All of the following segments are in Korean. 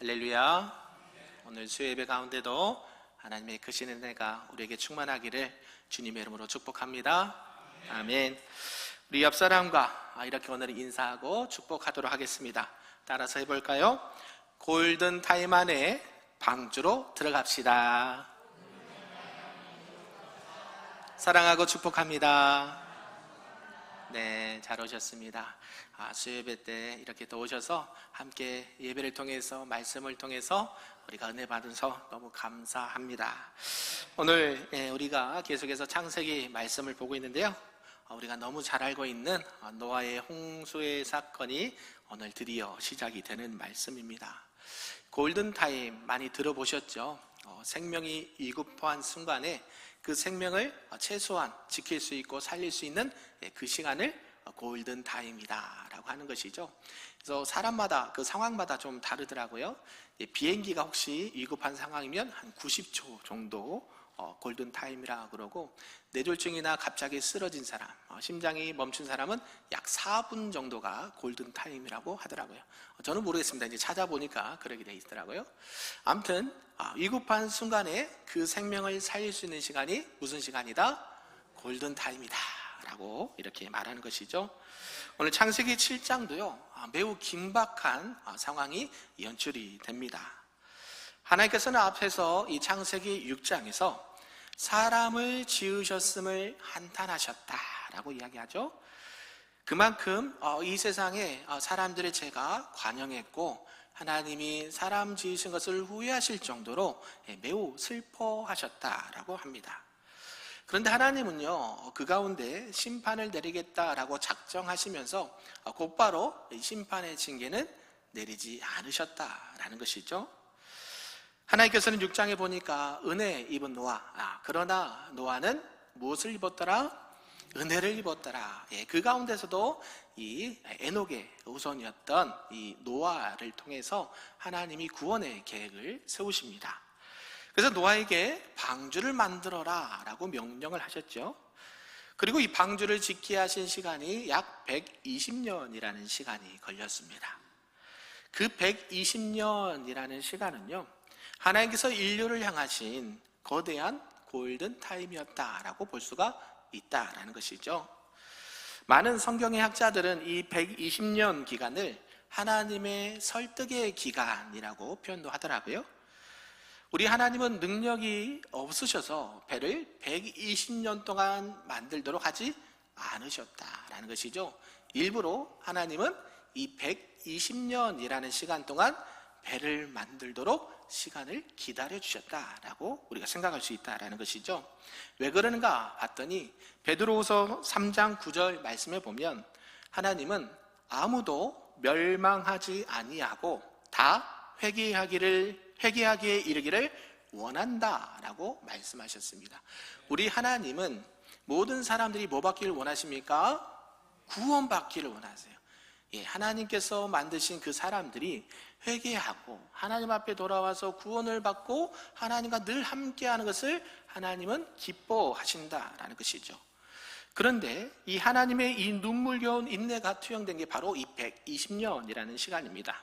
할렐루야. 오늘 수요예배 가운데도 하나님의 크신 은혜가 우리에게 충만하기를 주님의 이름으로 축복합니다. 아멘. 우리 옆 사람과 이렇게 오늘 인사하고 축복하도록 하겠습니다. 따라서 해볼까요? 골든 타임 안에 방주로 들어갑시다. 사랑하고 축복합니다. 네, 잘 오셨습니다. 수요예배 때 이렇게 또 오셔서 함께 예배를 통해서 말씀을 통해서 우리가 은혜 받아서 너무 감사합니다. 오늘 우리가 계속해서 창세기 말씀을 보고 있는데요, 우리가 너무 잘 알고 있는 노아의 홍수의 사건이 오늘 드디어 시작이 되는 말씀입니다. 골든타임 많이 들어보셨죠? 생명이 위급한 순간에 그 생명을 최소한 지킬 수 있고 살릴 수 있는 그 시간을 골든타임이다 라고 하는 것이죠. 그래서 사람마다 그 상황마다 좀 다르더라고요. 비행기가 혹시 위급한 상황이면 한 90초 정도 골든타임이라 그러고, 뇌졸중이나 갑자기 쓰러진 사람, 심장이 멈춘 사람은 약 4분 정도가 골든타임이라고 하더라고요. 저는 모르겠습니다. 이제 찾아보니까 그렇게 돼 있더라고요. 아무튼 위급한 순간에 그 생명을 살릴 수 있는 시간이 무슨 시간이다? 골든타임이다 라고 이렇게 말하는 것이죠. 오늘 창세기 7장도요 매우 긴박한 상황이 연출이 됩니다. 하나님께서는 앞에서 이 창세기 6장에서 사람을 지으셨음을 한탄하셨다라고 이야기하죠. 그만큼 이 세상에 사람들의 죄가 관영했고 하나님이 사람 지으신 것을 후회하실 정도로 매우 슬퍼하셨다라고 합니다. 그런데 하나님은요 그 가운데 심판을 내리겠다라고 작정하시면서 곧바로 심판의 징계는 내리지 않으셨다라는 것이죠. 하나님께서는 6장에 보니까 은혜 입은 노아, 그러나 노아는 무엇을 입었더라? 은혜를 입었더라. 그 가운데서도 이 에녹의 후손이었던 이 노아를 통해서 하나님이 구원의 계획을 세우십니다. 그래서 노아에게 방주를 만들어라 라고 명령을 하셨죠. 그리고 이 방주를 짓게 하신 시간이 약 120년이라는 시간이 걸렸습니다. 그 120년이라는 시간은요 하나님께서 인류를 향하신 거대한 골든타임이었다라고 볼 수가 있다라는 것이죠. 많은 성경의 학자들은 이 120년 기간을 하나님의 설득의 기간이라고 표현도 하더라고요. 우리 하나님은 능력이 없으셔서 배를 120년 동안 만들도록 하지 않으셨다라는 것이죠. 일부러 하나님은 이 120년이라는 시간 동안 배를 만들도록 시간을 기다려 주셨다라고 우리가 생각할 수 있다라는 것이죠. 왜 그러는가 봤더니 베드로후서 3장 9절 말씀에 보면 하나님은 아무도 멸망하지 아니하고 다 회개하기에 이르기를 원한다라고 말씀하셨습니다. 우리 하나님은 모든 사람들이 뭐 받기를 원하십니까? 구원받기를 원하세요. 하나님께서 만드신 그 사람들이 회개하고 하나님 앞에 돌아와서 구원을 받고 하나님과 늘 함께하는 것을 하나님은 기뻐하신다라는 것이죠. 그런데 이 하나님의 이 눈물겨운 인내가 투영된 게 바로 이 120년이라는 시간입니다.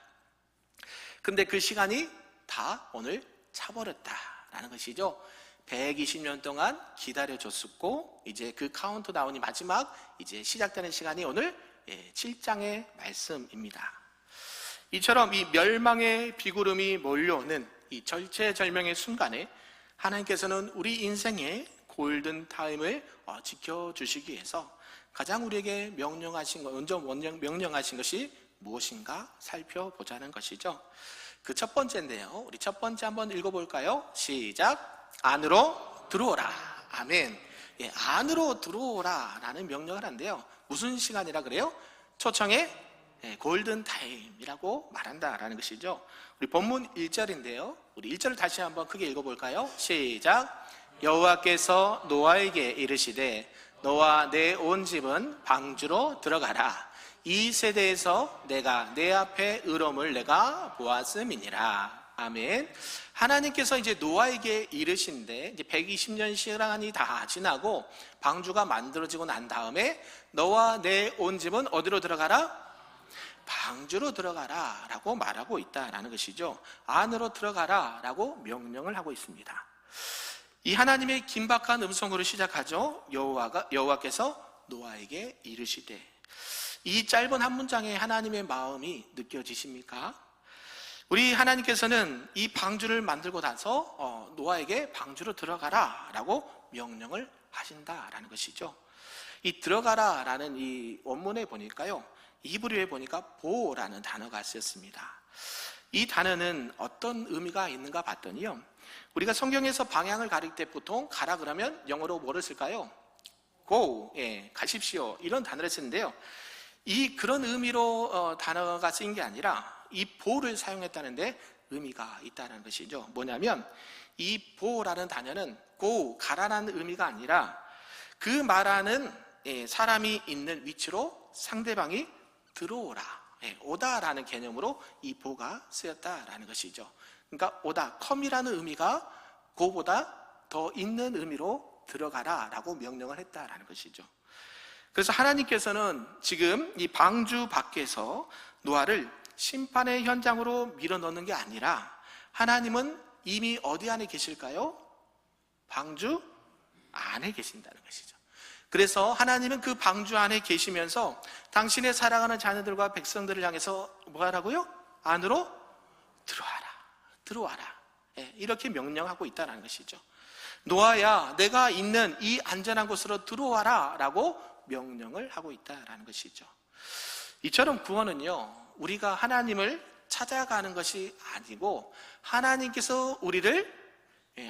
근데 그 시간이 다 오늘 차버렸다라는 것이죠. 120년 동안 기다려줬었고 이제 그 카운트다운이 마지막 이제 시작되는 시간이 오늘 7장의 말씀입니다. 이처럼 이 멸망의 비구름이 몰려오는 이 절체절명의 순간에 하나님께서는 우리 인생의 골든타임을 지켜주시기 위해서 가장 우리에게 먼저 명령하신 것이 무엇인가 살펴보자는 것이죠. 그 첫 번째인데요, 우리 첫 번째 한번 읽어볼까요? 시작! 안으로 들어오라. 아멘. 안으로 들어오라 라는 명령을 하는데요, 무슨 시간이라 그래요? 초청의 골든타임이라고 말한다라는 것이죠. 우리 본문 1절인데요 우리 1절을 다시 한번 크게 읽어볼까요? 시작! 여호와께서 노아에게 이르시되 너와 내 온 집은 방주로 들어가라. 이 세대에서 내가 내 앞에 의로움을 내가 보았음이니라. 아멘. 하나님께서 이제 노아에게 이르신데 이제 120년 시간이 다 지나고 방주가 만들어지고 난 다음에 너와 내 온 집은 어디로 들어가라? 방주로 들어가라 라고 말하고 있다라는 것이죠. 안으로 들어가라 라고 명령을 하고 있습니다. 이 하나님의 긴박한 음성으로 시작하죠. 여호와께서 노아에게 이르시되. 이 짧은 한 문장에 하나님의 마음이 느껴지십니까? 우리 하나님께서는 이 방주를 만들고 나서 노아에게 방주로 들어가라 라고 명령을 하신다라는 것이죠. 이 들어가라 라는 이 원문에 보니까요, 히브리어에 보니까 보라는 단어가 쓰였습니다. 이 단어는 어떤 의미가 있는가 봤더니요, 우리가 성경에서 방향을 가릴 때 보통 가라 그러면 영어로 뭐를 쓸까요? go, 가십시오, 이런 단어를 쓰는데요, 그런 의미로 단어가 쓰인 게 아니라 이 보를 사용했다는데 의미가 있다는 것이죠. 뭐냐면 이 보라는 단어는 go, 가라라는 의미가 아니라 그 말하는 사람이 있는 위치로 상대방이 들어오라, 오다라는 개념으로 이 보가 쓰였다라는 것이죠. 그러니까 오다, come이라는 의미가 go보다 더 있는 의미로 들어가라 라고 명령을 했다라는 것이죠. 그래서 하나님께서는 지금 이 방주 밖에서 노아를 심판의 현장으로 밀어넣는 게 아니라 하나님은 이미 어디 안에 계실까요? 방주 안에 계신다는 것이죠. 그래서 하나님은 그 방주 안에 계시면서 당신의 사랑하는 자녀들과 백성들을 향해서 뭐 하라고요? 안으로 들어와라. 이렇게 명령하고 있다는 것이죠. 노아야, 내가 있는 이 안전한 곳으로 들어와라 라고 명령을 하고 있다는 것이죠. 이처럼 구원은요, 우리가 하나님을 찾아가는 것이 아니고 하나님께서 우리를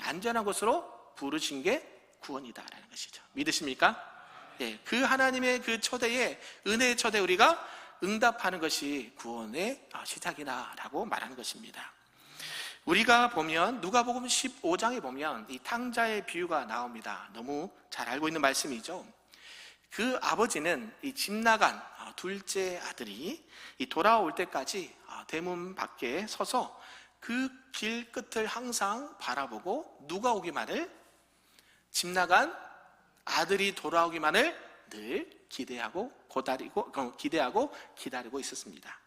안전한 곳으로 부르신 게 구원이다라는 것이죠. 믿으십니까? 그 하나님의 그 초대에, 은혜의 초대에 우리가 응답하는 것이 구원의 시작이다라고 말하는 것입니다. 우리가 보면 누가복음 15장에 보면 이 탕자의 비유가 나옵니다. 너무 잘 알고 있는 말씀이죠. 그 아버지는 이 집 나간 둘째 아들이 이 돌아올 때까지 대문 밖에 서서 그 길 끝을 항상 바라보고 누가 오기만을, 집 나간 아들이 돌아오기만을 늘 기대하고 기다리고 있었습니다.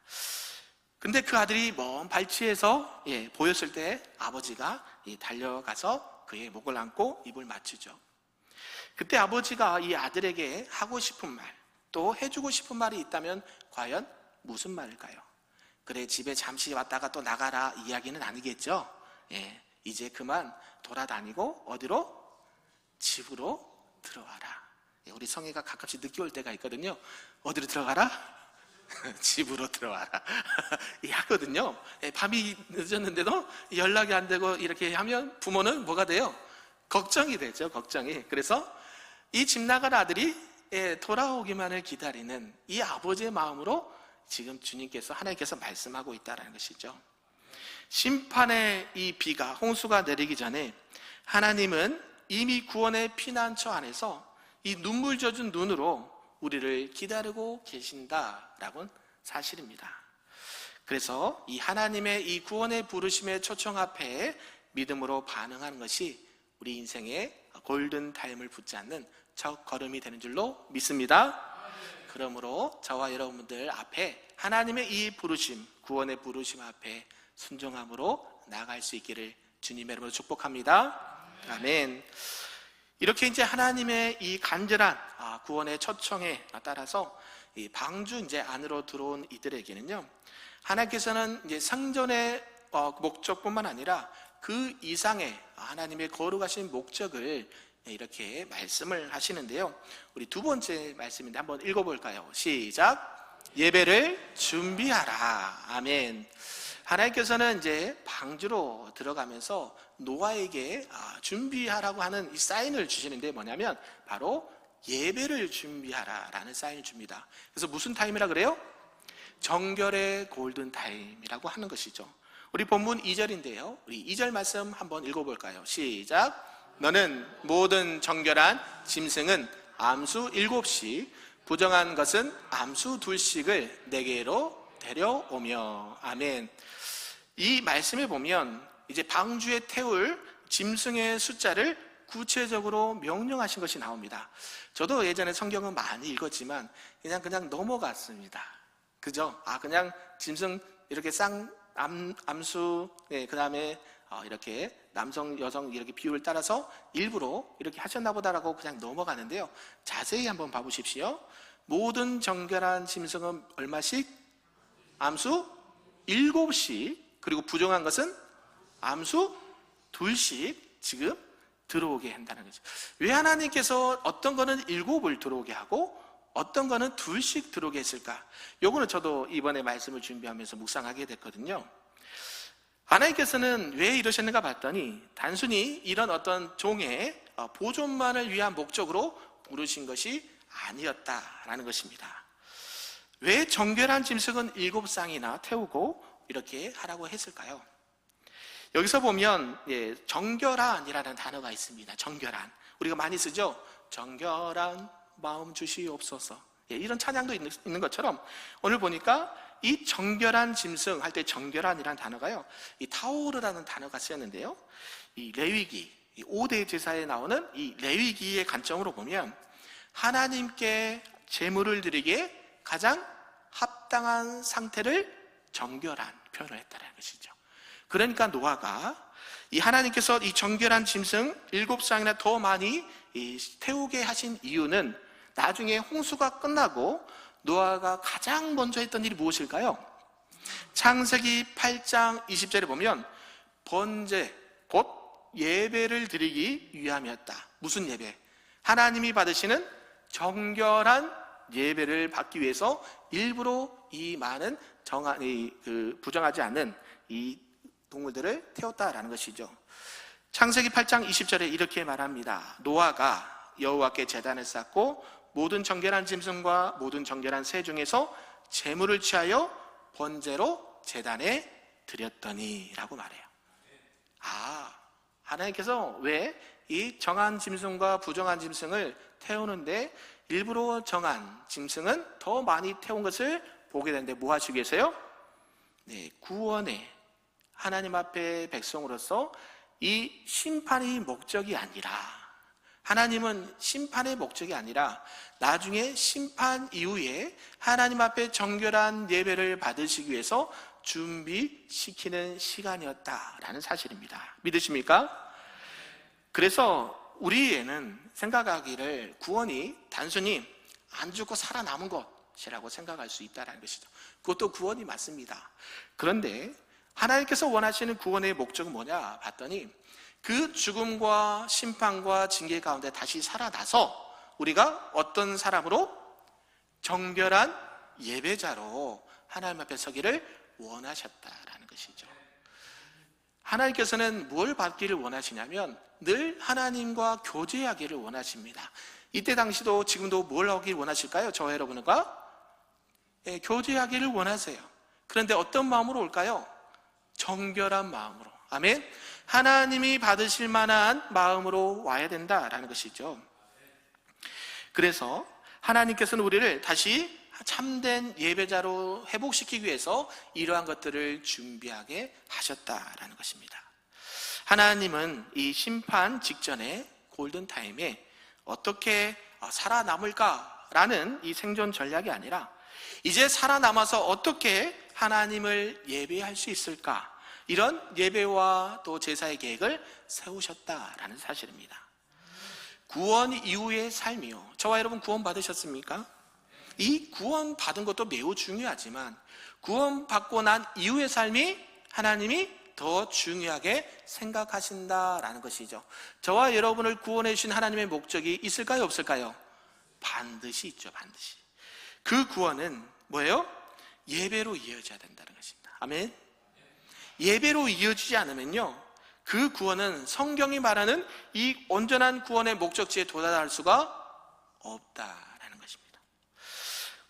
근데 그 아들이 먼 발치에서 보였을 때 아버지가 달려가서 그의 목을 안고 입을 맞추죠. 그때 아버지가 이 아들에게 하고 싶은 말, 또 해주고 싶은 말이 있다면 과연 무슨 말일까요? 그래, 집에 잠시 왔다가 또 나가라 이야기는 아니겠죠? 이제 그만 돌아다니고 어디로? 집으로 들어와라. 우리 성혜가 가끔씩 늦게 올 때가 있거든요. 어디로 들어가라? 집으로 들어와라 하거든요. 밤이 늦었는데도 연락이 안 되고 이렇게 하면 부모는 뭐가 돼요? 걱정이 되죠. 걱정이. 그래서 이 집 나간 아들이 돌아오기만을 기다리는 이 아버지의 마음으로 지금 주님께서, 하나님께서 말씀하고 있다는 것이죠. 심판의 이 비가, 홍수가 내리기 전에 하나님은 이미 구원의 피난처 안에서 이 눈물 젖은 눈으로 우리를 기다리고 계신다라고는 사실입니다. 그래서 이 하나님의 이 구원의 부르심의 초청 앞에 믿음으로 반응하는 것이 우리 인생의 골든 타임을 붙잡는 첫 걸음이 되는 줄로 믿습니다. 그러므로 저와 여러분들 앞에 하나님의 이 부르심, 구원의 부르심 앞에 순종함으로 나아갈 수 있기를 주님의 이름으로 축복합니다. 아멘. 이렇게 이제 하나님의 이 간절한 구원의 초청에 따라서 이 방주 이제 안으로 들어온 이들에게는요, 하나님께서는 이제 생존의 목적뿐만 아니라 그 이상의 하나님의 거룩하신 목적을 이렇게 말씀을 하시는데요. 우리 두 번째 말씀인데 한번 읽어볼까요? 시작. 예배를 준비하라. 아멘. 하나님께서는 이제 방주로 들어가면서 노아에게 준비하라고 하는 이 사인을 주시는데 뭐냐면 바로 예배를 준비하라라는 사인을 줍니다. 그래서 무슨 타임이라 그래요? 정결의 골든 타임이라고 하는 것이죠. 우리 본문 2절인데요. 우리 2절 말씀 한번 읽어볼까요? 시작. 너는 모든 정결한 짐승은 암수 7씩, 부정한 것은 암수 2씩을 내게로 데려오며. 아멘. 이 말씀에 보면 이제 방주에 태울 짐승의 숫자를 구체적으로 명령하신 것이 나옵니다. 저도 예전에 성경은 많이 읽었지만 그냥 넘어갔습니다. 그죠? 그냥 짐승 이렇게 암수, 그 다음에 이렇게 남성, 여성 이렇게 비율을 따라서 일부러 이렇게 하셨나 보다라고 그냥 넘어가는데요. 자세히 한번 봐보십시오. 모든 정결한 짐승은 얼마씩? 암수 7씩, 그리고 부정한 것은 암수 2씩 지금 들어오게 한다는 거죠. 왜 하나님께서 어떤 거는 7을 들어오게 하고 어떤 거는 2씩 들어오게 했을까? 요거는 저도 이번에 말씀을 준비하면서 묵상하게 됐거든요. 하나님께서는 왜 이러셨는가 봤더니 단순히 이런 어떤 종의 보존만을 위한 목적으로 부르신 것이 아니었다라는 것입니다. 왜 정결한 짐승은 7쌍이나 태우고 이렇게 하라고 했을까요? 여기서 보면 정결한이라는 단어가 있습니다. 정결한, 우리가 많이 쓰죠. 정결한 마음 주시옵소서, 이런 찬양도 있는 것처럼 오늘 보니까 이 정결한 짐승 할 때 정결한이라는 단어가요, 이 타오르라는 단어가 쓰였는데요, 이 레위기, 이 5대 제사에 나오는 이 레위기의 관점으로 보면 하나님께 제물을 드리기에 가장 합당한 상태를 정결한 표현을 했다는 것이죠. 그러니까 노아가 이 하나님께서 이 정결한 짐승 7쌍이나 더 많이 태우게 하신 이유는 나중에 홍수가 끝나고 노아가 가장 먼저 했던 일이 무엇일까요? 창세기 8장 20절에 보면 번제, 곧 예배를 드리기 위함이었다. 무슨 예배? 하나님이 받으시는 정결한 예배를 받기 위해서 일부러 이 많은 부정하지 않는 이 동물들을 태웠다라는 것이죠. 창세기 8장 20절에 이렇게 말합니다. 노아가 여호와께 제단을 쌓고 모든 정결한 짐승과 모든 정결한 새 중에서 제물을 취하여 번제로 제단에 드렸더니 라고 말해요. 하나님께서 왜 이 정한 짐승과 부정한 짐승을 태우는데 일부러 정한 짐승은 더 많이 태운 것을 보게 되는데 뭐 하시기 위해서요? 구원의 하나님 앞에 백성으로서 이 심판이 목적이 아니라, 하나님은 심판의 목적이 아니라 나중에 심판 이후에 하나님 앞에 정결한 예배를 받으시기 위해서 준비시키는 시간이었다라는 사실입니다. 믿으십니까? 그래서 우리에는 생각하기를 구원이 단순히 안 죽고 살아남은 것이라고 생각할 수 있다는 것이죠. 그것도 구원이 맞습니다. 그런데 하나님께서 원하시는 구원의 목적은 뭐냐 봤더니 그 죽음과 심판과 징계 가운데 다시 살아나서 우리가 어떤 사람으로? 정결한 예배자로 하나님 앞에 서기를 원하셨다라는 것이죠. 하나님께서는 뭘 받기를 원하시냐면 늘 하나님과 교제하기를 원하십니다. 이때 당시도 지금도 뭘 하기를 원하실까요? 저와 여러분과 교제하기를 원하세요. 그런데 어떤 마음으로 올까요? 정결한 마음으로. 아멘. 하나님이 받으실 만한 마음으로 와야 된다라는 것이죠. 그래서 하나님께서는 우리를 다시 참된 예배자로 회복시키기 위해서 이러한 것들을 준비하게 하셨다라는 것입니다. 하나님은 이 심판 직전에 골든타임에 어떻게 살아남을까라는 이 생존 전략이 아니라 이제 살아남아서 어떻게 하나님을 예배할 수 있을까, 이런 예배와 또 제사의 계획을 세우셨다라는 사실입니다. 구원 이후의 삶이요, 저와 여러분 구원 받으셨습니까? 이 구원 받은 것도 매우 중요하지만 구원 받고 난 이후의 삶이 하나님이 더 중요하게 생각하신다라는 것이죠. 저와 여러분을 구원해 주신 하나님의 목적이 있을까요, 없을까요? 반드시 있죠. 반드시. 그 구원은 뭐예요? 예배로 이어져야 된다는 것입니다. 아멘. 예배로 이어지지 않으면요, 그 구원은 성경이 말하는 이 온전한 구원의 목적지에 도달할 수가 없다라는 것입니다.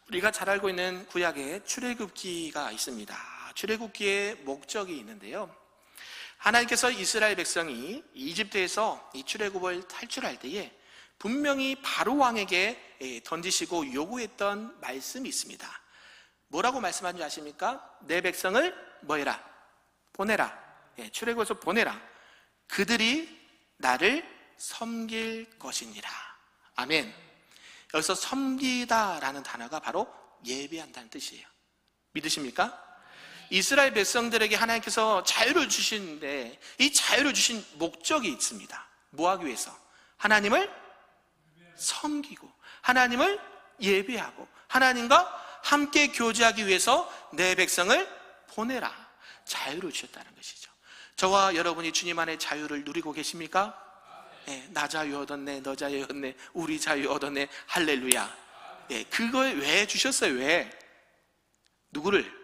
우리가 잘 알고 있는 구약의 출애굽기가 있습니다. 출애굽기의 목적이 있는데요, 하나님께서 이스라엘 백성이 이집트에서 이 출애굽을 탈출할 때에 분명히 바로 왕에게 던지시고 요구했던 말씀이 있습니다. 뭐라고 말씀하는지 아십니까? 내 백성을 뭐해라? 보내라. 출애굽에서 보내라. 그들이 나를 섬길 것이니라. 아멘. 여기서 섬기다라는 단어가 바로 예배한다는 뜻이에요. 믿으십니까? 이스라엘 백성들에게 하나님께서 자유를 주시는데 이 자유를 주신 목적이 있습니다. 뭐 하기 위해서? 하나님을 섬기고 하나님을 예배하고 하나님과 함께 교제하기 위해서 내 백성을 보내라. 자유를 주셨다는 것이죠. 저와 여러분이 주님 안에 자유를 누리고 계십니까? 네, 나 자유 얻었네, 너 자유 얻네, 우리 자유 얻었네, 할렐루야. 네, 그걸 왜 주셨어요? 왜? 누구를?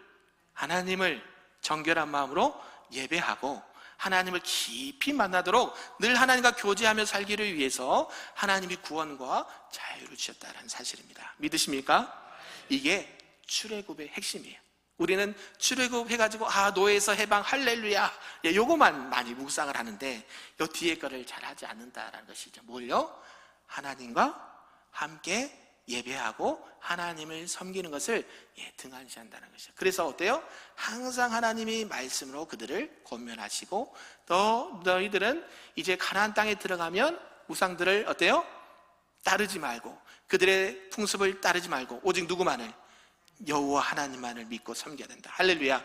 하나님을 정결한 마음으로 예배하고 하나님을 깊이 만나도록 늘 하나님과 교제하며 살기를 위해서 하나님이 구원과 자유를 주셨다는 사실입니다. 믿으십니까? 이게 출애굽의 핵심이에요. 우리는 출애굽 해가지고 노예에서 해방 할렐루야 요거만 많이 묵상을 하는데 요 뒤에 거를 잘 하지 않는다라는 것이죠. 뭘요? 하나님과 함께 예배하고 하나님을 섬기는 것을 등한시한다는 것이죠. 그래서 어때요? 항상 하나님이 말씀으로 그들을 권면하시고 또 너희들은 이제 가나안 땅에 들어가면 우상들을 어때요? 따르지 말고 그들의 풍습을 따르지 말고 오직 누구만을? 여호와 하나님만을 믿고 섬겨야 된다. 할렐루야.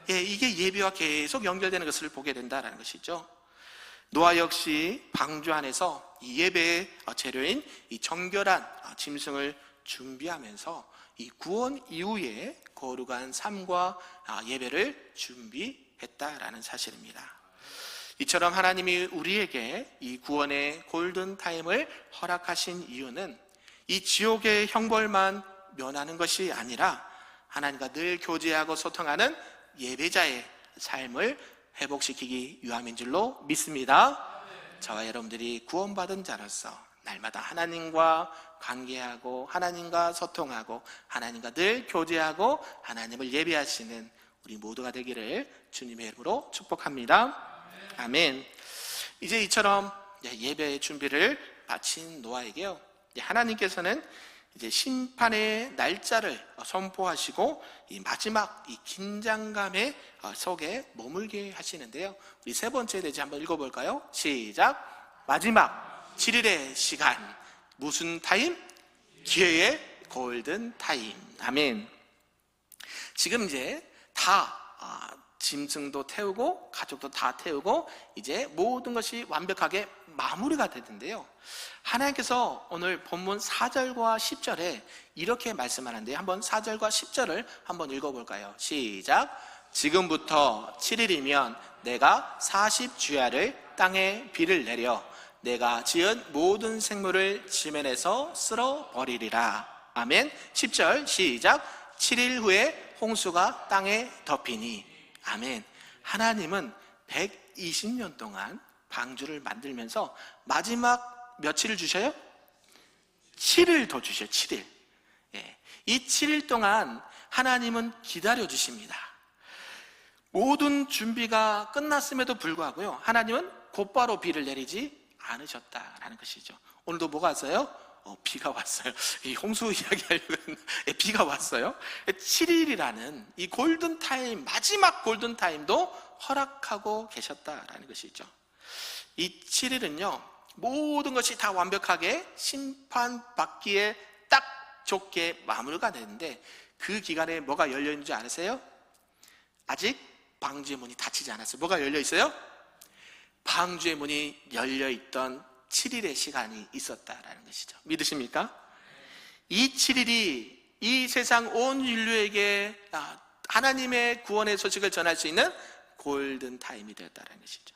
이게 예배와 계속 연결되는 것을 보게 된다는 것이죠. 노아 역시 방주 안에서 이 예배의 재료인 이 정결한 짐승을 준비하면서 이 구원 이후에 거룩한 삶과 예배를 준비했다라는 사실입니다. 이처럼 하나님이 우리에게 이 구원의 골든타임을 허락하신 이유는 이 지옥의 형벌만 면하는 것이 아니라 하나님과 늘 교제하고 소통하는 예배자의 삶을 회복시키기 위함인 줄로 믿습니다. 저와 여러분들이 구원받은 자로서 날마다 하나님과 관계하고 하나님과 소통하고 하나님과 늘 교제하고 하나님을 예배하시는 우리 모두가 되기를 주님의 이름으로 축복합니다. 아멘. 이제 이처럼 예배의 준비를 마친 노아에게요, 하나님께서는 이제 심판의 날짜를 선포하시고 이 마지막 이 긴장감의 속에 머물게 하시는데요. 우리 세 번째 대지 한번 읽어볼까요? 시작. 마지막 7일의 시간. 무슨 타임? 기회의 골든 타임. 아멘. 지금 이제 다 짐승도 태우고 가족도 다 태우고 이제 모든 것이 완벽하게 마무리가 되는데요, 하나님께서 오늘 본문 4절과 10절에 이렇게 말씀하는데요, 한번 4절과 10절을 한번 읽어볼까요? 시작. 지금부터 7일이면 내가 40주야를 땅에 비를 내려 내가 지은 모든 생물을 지면에서 쓸어버리리라. 아멘. 10절 시작. 7일 후에 홍수가 땅에 덮이니. 아멘. 하나님은 120년 동안 방주를 만들면서 마지막 며칠을 주셔요? 7일 더 주셔요. 7일. 이 7일 동안 하나님은 기다려 주십니다. 모든 준비가 끝났음에도 불구하고요, 하나님은 곧바로 비를 내리지 않으셨다라는 것이죠. 오늘도 뭐가 왔어요? 비가 왔어요. 이 홍수 이야기 하려고 했는데 비가 왔어요. 7일이라는 이 골든타임, 마지막 골든타임도 허락하고 계셨다라는 것이죠. 이 7일은요 모든 것이 다 완벽하게 심판받기에 딱 좋게 마무리가 되는데 그 기간에 뭐가 열려있는지 아세요? 아직 방주의 문이 닫히지 않았어요. 뭐가 열려있어요? 방주의 문이 열려있던 7일의 시간이 있었다라는 것이죠. 믿으십니까? 이 7일이 이 세상 온 인류에게 하나님의 구원의 소식을 전할 수 있는 골든타임이 되었다는 것이죠.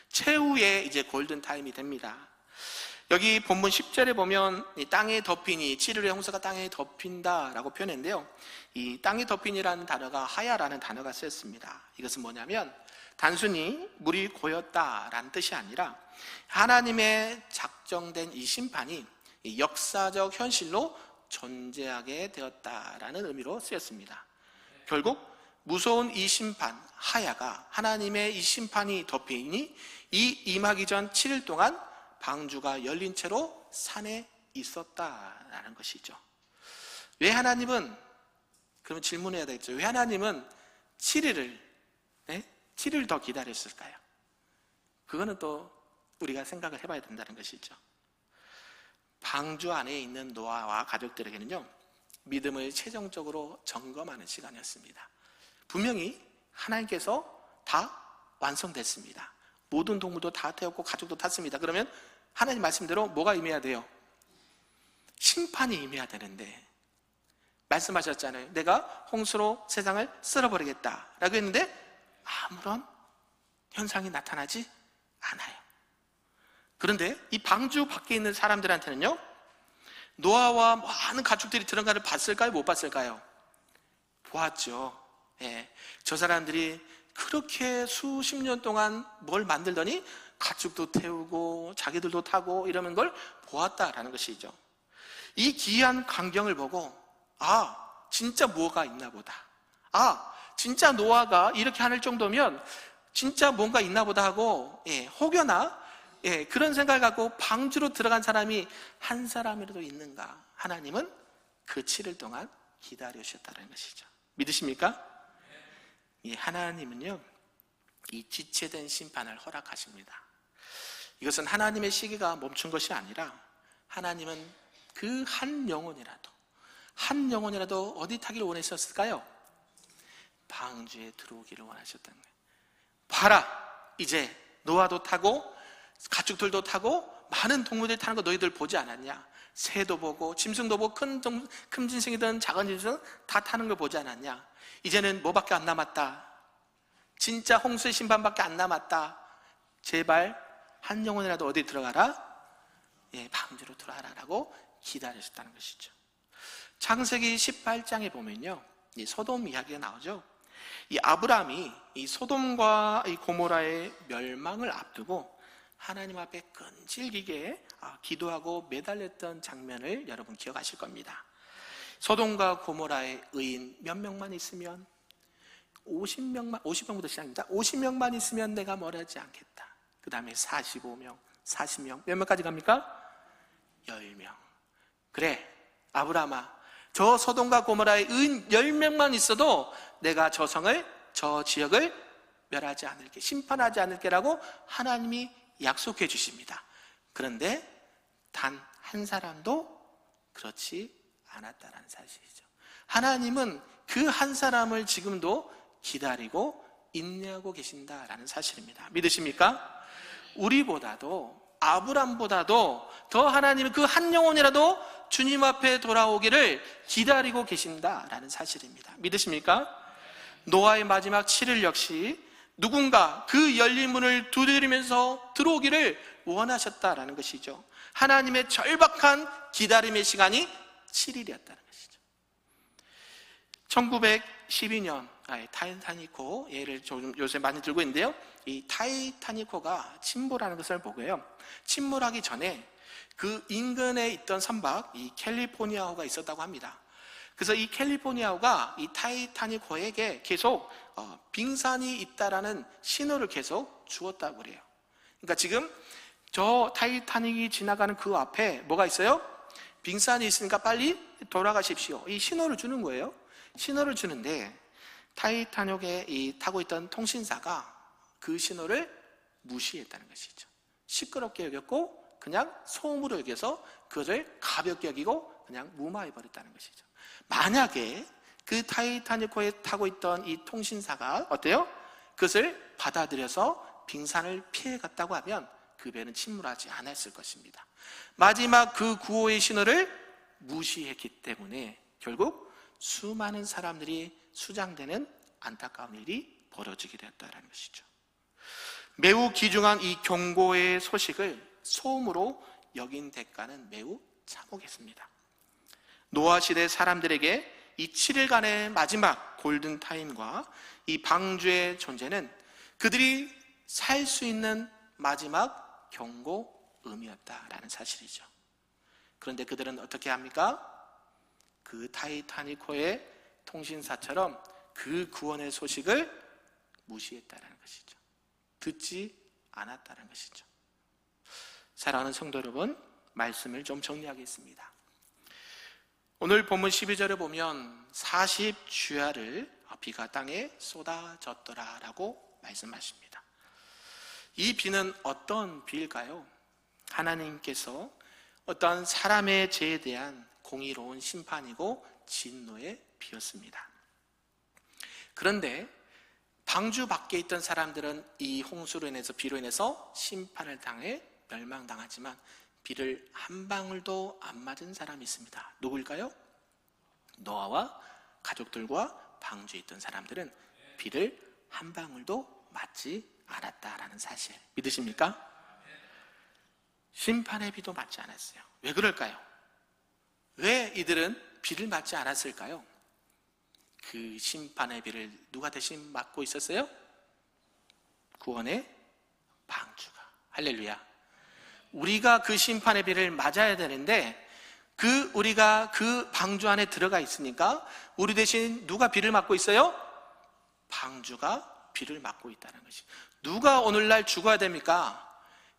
최후의 이제 골든타임이 됩니다. 여기 본문 10절에 보면 이 땅에 덮이니, 7일의 홍수가 땅에 덮인다라고 표현했는데요, 이 땅에 덮이니라는 단어가 하야라는 단어가 쓰였습니다. 이것은 뭐냐면 단순히 물이 고였다라는 뜻이 아니라 하나님의 작정된 이 심판이 역사적 현실로 존재하게 되었다라는 의미로 쓰였습니다. 결국 무서운 이 심판, 하야가 하나님의 이 심판이 덮이니 이 임하기 전 7일 동안 방주가 열린 채로 산에 있었다라는 것이죠. 왜 하나님은, 그러면 질문해야 되겠죠. 왜 하나님은 7일을 더 기다렸을까요? 그거는 또 우리가 생각을 해봐야 된다는 것이죠. 방주 안에 있는 노아와 가족들에게는요 믿음을 최종적으로 점검하는 시간이었습니다. 분명히 하나님께서 다 완성됐습니다. 모든 동물도 다 태웠고 가족도 탔습니다. 그러면 하나님 말씀대로 뭐가 임해야 돼요? 심판이 임해야 되는데, 말씀하셨잖아요. 내가 홍수로 세상을 쓸어버리겠다 라고 했는데 아무런 현상이 나타나지 않아요. 그런데 이 방주 밖에 있는 사람들한테는요, 노아와 많은 가축들이 들어가는 걸 봤을까요? 못 봤을까요? 보았죠. 예. 저 사람들이 그렇게 수십 년 동안 뭘 만들더니 가축도 태우고 자기들도 타고 이러는 걸 보았다라는 것이죠. 이 기이한 광경을 보고 진짜 뭐가 있나 보다. 진짜 노아가 이렇게 할 정도면 진짜 뭔가 있나 보다 하고, 혹여나 그런 생각을 갖고 방주로 들어간 사람이 한 사람이라도 있는가, 하나님은 그 7일 동안 기다리셨다는 것이죠. 믿으십니까? 하나님은요, 이 지체된 심판을 허락하십니다. 이것은 하나님의 시기가 멈춘 것이 아니라 하나님은 그 한 영혼이라도 어디 타기를 원하셨을까요? 방주에 들어오기를 원하셨다는 거예요. 봐라, 이제 노아도 타고 가축들도 타고 많은 동물들이 타는 거 너희들 보지 않았냐? 새도 보고 짐승도 보고 큰 짐승이든 작은 짐승 다 타는 걸 보지 않았냐? 이제는 뭐밖에 안 남았다. 진짜 홍수의 심판밖에 안 남았다. 제발 한 영혼이라도 어디 들어가라? 방주로 들어가라 라고 기다리셨다는 것이죠. 창세기 18장에 보면요, 이 소돔 이야기가 나오죠. 이 아브라함이 이 소돔과 이 고모라의 멸망을 앞두고 하나님 앞에 끈질기게 기도하고 매달렸던 장면을 여러분 기억하실 겁니다. 소돔과 고모라의 의인 몇 명만 있으면 50명부터 시작입니다. 50명만 있으면 내가 멸하지 않겠다. 그 다음에 45명, 40명, 몇 명까지 갑니까? 10명. 그래, 아브라함아, 저 소돔과 고모라의 의인 10명만 있어도 내가 저 성을, 저 지역을 멸하지 않을게, 심판하지 않을게라고 하나님이 약속해 주십니다. 그런데 단 한 사람도 그렇지 않았다는 사실이죠. 하나님은 그 한 사람을 지금도 기다리고 인내하고 계신다라는 사실입니다. 믿으십니까? 우리보다도, 아브람보다도 더 하나님은 그 한 영혼이라도 주님 앞에 돌아오기를 기다리고 계신다라는 사실입니다. 믿으십니까? 노아의 마지막 7일 역시 누군가 그 열린 문을 두드리면서 들어오기를 원하셨다라는 것이죠. 하나님의 절박한 기다림의 시간이 7일이었다는 것이죠. 1912년 타이타니코 예를 요새 많이 들고 있는데요, 이 타이타니코가 침몰하는 것을 보고요, 침몰하기 전에 그 인근에 있던 선박, 이 캘리포니아호가 있었다고 합니다. 그래서 이 캘리포니아호가 이 타이타니코에게 계속 빙산이 있다라는 신호를 계속 주었다고 그래요. 그러니까 지금 저 타이타닉이 지나가는 그 앞에 뭐가 있어요? 빙산이 있으니까 빨리 돌아가십시오. 이 신호를 주는 거예요. 신호를 주는데 타이타닉에 타고 있던 통신사가 그 신호를 무시했다는 것이죠. 시끄럽게 여겼고 그냥 소음으로 여겨서 그것을 가볍게 여기고 그냥 무마해버렸다는 것이죠. 만약에 그 타이타닉호에 타고 있던 이 통신사가 어때요? 그것을 받아들여서 빙산을 피해갔다고 하면 그 배는 침몰하지 않았을 것입니다. 마지막 그 구호의 신호를 무시했기 때문에 결국 수많은 사람들이 수장되는 안타까운 일이 벌어지게 되었다는 것이죠. 매우 귀중한 이 경고의 소식을 소음으로 여긴 대가는 매우 참혹했습니다. 노아 시대 사람들에게 이 7일간의 마지막 골든타임과 이 방주의 존재는 그들이 살 수 있는 마지막 경고음이었다라는 사실이죠. 그런데 그들은 어떻게 합니까? 그 타이타닉호의 통신사처럼 그 구원의 소식을 무시했다는 것이죠. 듣지 않았다는 것이죠. 사랑하는 성도 여러분, 말씀을 좀 정리하겠습니다. 오늘 본문 12절에 보면 40주야를 비가 땅에 쏟아졌더라 라고 말씀하십니다. 이 비는 어떤 비일까요? 하나님께서 어떤 사람의 죄에 대한 공의로운 심판이고 진노의 비였습니다. 그런데 방주 밖에 있던 사람들은 이 홍수로 인해서, 비로 인해서 심판을 당해 멸망당하지만 비를 한 방울도 안 맞은 사람이 있습니다. 누구일까요? 노아와 가족들과 방주에 있던 사람들은 비를 한 방울도 맞지 않았다라는 사실, 믿으십니까? 심판의 비도 맞지 않았어요. 왜 그럴까요? 왜 이들은 비를 맞지 않았을까요? 그 심판의 비를 누가 대신 맞고 있었어요? 구원의 방주가. 할렐루야. 우리가 그 심판의 비를 맞아야 되는데, 우리가 그 방주 안에 들어가 있으니까 우리 대신 누가 비를 맞고 있어요? 방주가 비를 맞고 있다는 것이. 누가 오늘날 죽어야 됩니까?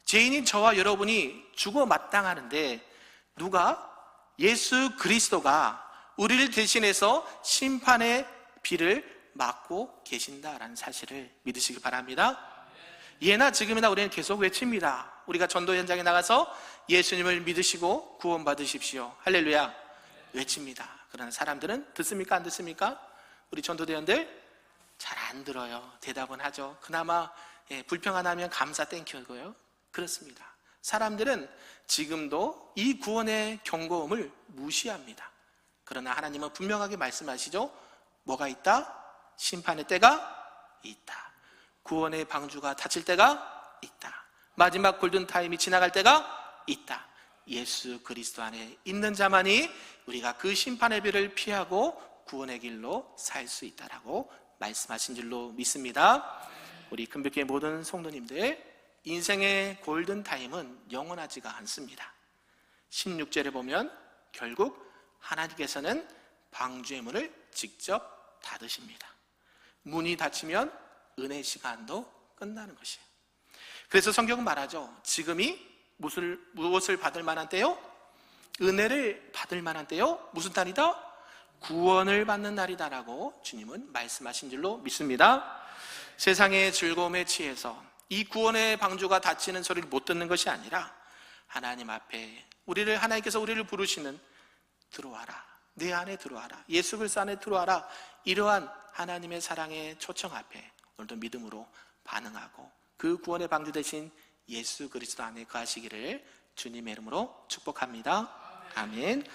죄인인 저와 여러분이 죽어 마땅하는데, 누가? 예수 그리스도가 우리를 대신해서 심판의 비를 맞고 계신다라는 사실을 믿으시기 바랍니다. 예나 지금이나 우리는 계속 외칩니다. 우리가 전도 현장에 나가서 예수님을 믿으시고 구원받으십시오, 할렐루야 외칩니다. 그러나 사람들은 듣습니까? 안 듣습니까? 우리 전도대원들 잘 안 들어요. 대답은 하죠. 그나마 불평 안 하면 감사 땡큐고요. 그렇습니다. 사람들은 지금도 이 구원의 경고음을 무시합니다. 그러나 하나님은 분명하게 말씀하시죠. 뭐가 있다? 심판의 때가 있다. 구원의 방주가 닫힐 때가 있다. 마지막 골든타임이 지나갈 때가 있다. 예수 그리스도 안에 있는 자만이 우리가 그 심판의 비를 피하고 구원의 길로 살 수 있다라고 말씀하신 줄로 믿습니다. 우리 금빛교회 모든 성도님들, 인생의 골든타임은 영원하지가 않습니다. 16절에 보면 결국 하나님께서는 방주의 문을 직접 닫으십니다. 문이 닫히면 은혜 시간도 끝나는 것이에요. 그래서 성경은 말하죠. 지금이 무엇을 받을 만한 때요? 은혜를 받을 만한 때요? 무슨 날이다? 구원을 받는 날이다라고 주님은 말씀하신 줄로 믿습니다. 세상의 즐거움에 취해서 이 구원의 방주가 닫히는 소리를 못 듣는 것이 아니라 하나님 앞에 하나님께서 우리를 부르시는 들어와라, 내 안에 들어와라, 예수 그리스도 안에 들어와라, 이러한 하나님의 사랑의 초청 앞에 오늘도 믿음으로 반응하고 그 구원의 방주 대신 예수 그리스도 안에 거하시기를 주님의 이름으로 축복합니다. 아멘.